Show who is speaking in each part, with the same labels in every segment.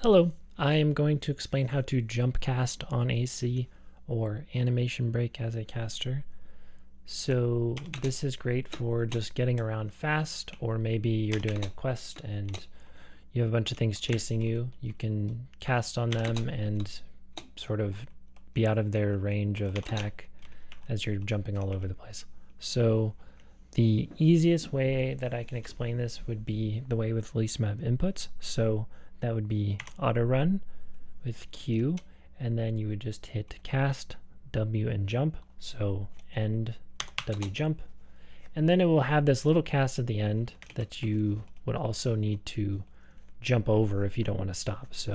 Speaker 1: Hello, I am going to explain how to jump cast on AC or animation break as a caster. So this is great for just getting around fast, or maybe you're doing a quest and you have a bunch of things chasing you. You can cast on them and sort of be out of their range of attack as you're jumping all over the place. So the easiest way that I can explain this would be the way with least amount of inputs. So that would be auto run with Q, and then you would just hit cast, W, and jump. So end, W, jump. And then it will have this little cast at the end that you would also need to jump over if you don't want to stop. So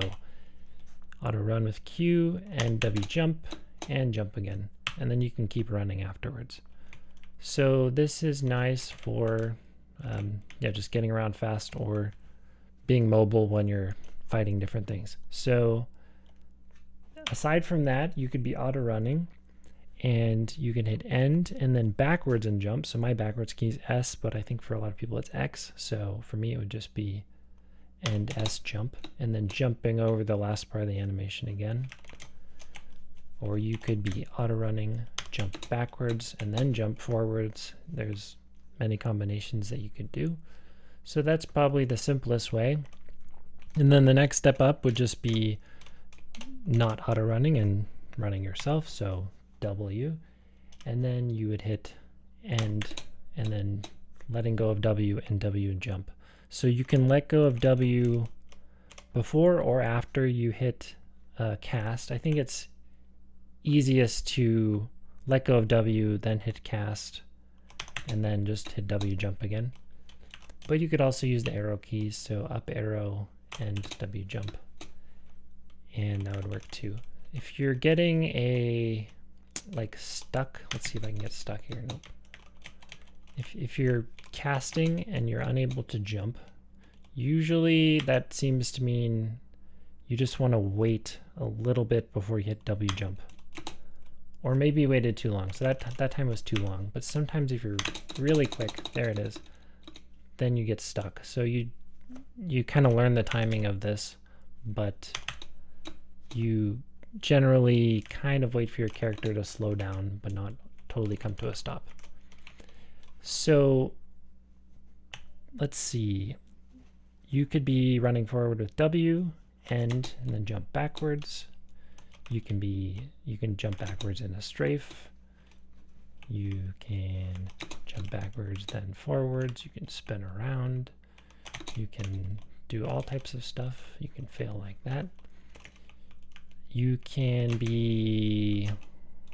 Speaker 1: auto run with Q and W, jump, and jump again. And then you can keep running afterwards. So this is nice for just getting around fast or being mobile when you're fighting different things. So aside from that, you could be auto running and you can hit end and then backwards and jump. So my backwards key is S, but I think for a lot of people it's X. So for me, it would just be end S, jump, and then jumping over the last part of the animation again. Or you could be auto running, jump backwards, and then jump forwards. There's many combinations that you could do. So that's probably the simplest way. And then the next step up would just be not auto running and running yourself. So W, and then you would hit end and then letting go of W and W and jump. So you can let go of W before or after you hit cast. I think it's easiest to let go of W, then hit cast, and then just hit W, jump again. But you could also use the arrow keys, so up arrow and W, jump. And that would work too. If you're getting stuck, let's see if I can get stuck here. Nope. If you're casting and you're unable to jump, usually that seems to mean you just want to wait a little bit before you hit W, jump. Or maybe you waited too long, so that time was too long. But sometimes if you're really quick, there it is, then you get stuck. So you kind of learn the timing of this, but you generally kind of wait for your character to slow down, but not totally come to a stop. So let's see. You could be running forward with W, end, and then jump backwards. You can jump backwards in a strafe. You can jump backwards, then forwards. You can spin around. You can do all types of stuff. You can fail like that. You can be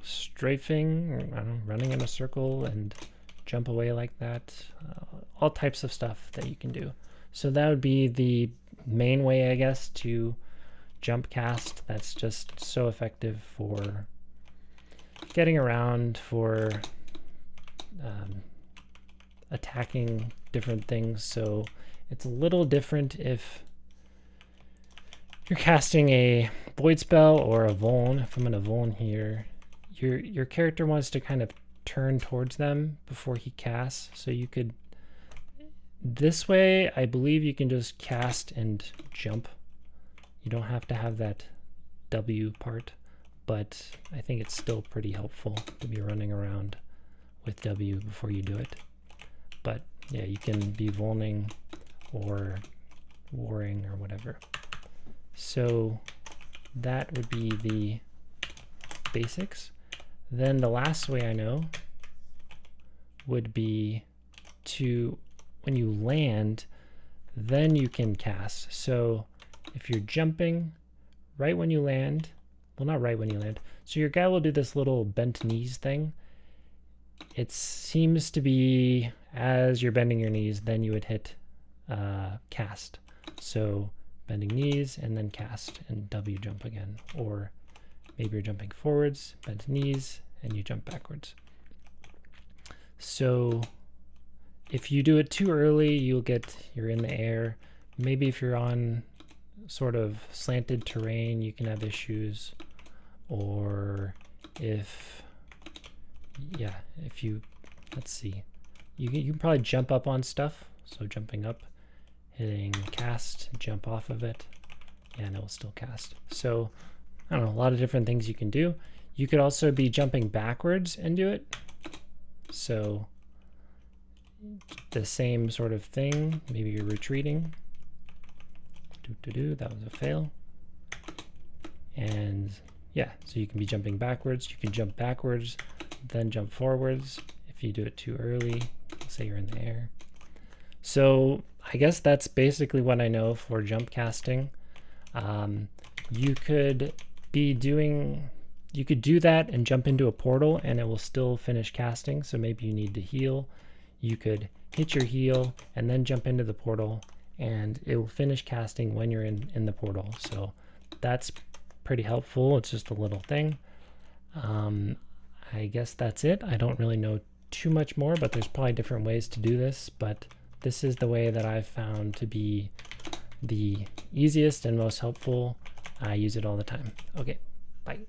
Speaker 1: strafing, or, I don't know, running in a circle and jump away like that. All types of stuff that you can do. So that would be the main way, I guess, to jump cast. That's just so effective for getting around, for attacking different things. So it's a little different if you're casting a void spell or a Vuln. If I'm in a Vuln here, your character wants to kind of turn towards them before he casts. So you could, this way, I believe you can just cast and jump. You don't have to have that W part, but I think it's still pretty helpful to be running around with W before you do it. But yeah, you can be vulning or warring or whatever. So that would be the basics. Then the last way I know would be to, when you land, then you can cast. So if you're jumping right when you land, well, not right when you land, so your guy will do this little bent knees thing. It seems to be as you're bending your knees, then you would hit cast. So bending knees and then cast and W, jump again. Or maybe you're jumping forwards, bent knees, and you jump backwards. So if you do it too early, you're in the air. Maybe if you're on sort of slanted terrain, you can have issues. Or if you, let's see, you can probably jump up on stuff. So jumping up, hitting cast, jump off of it, and it will still cast. So I don't know, a lot of different things you can do. You could also be jumping backwards and do it. So the same sort of thing, maybe you're retreating. That was a fail. And yeah, so you can be jumping backwards. You can jump backwards, then jump forwards. If you do it too early, say you're in the air. So I guess that's basically what I know for jump casting. You could do that and jump into a portal and it will still finish casting. So maybe you need to heal. You could hit your heal and then jump into the portal and it will finish casting when you're in the portal. So that's pretty helpful. It's just a little thing. I guess that's it. I don't really know too much more, but there's probably different ways to do this, but this is the way that I've found to be the easiest and most helpful. I use it all the time. Okay, bye.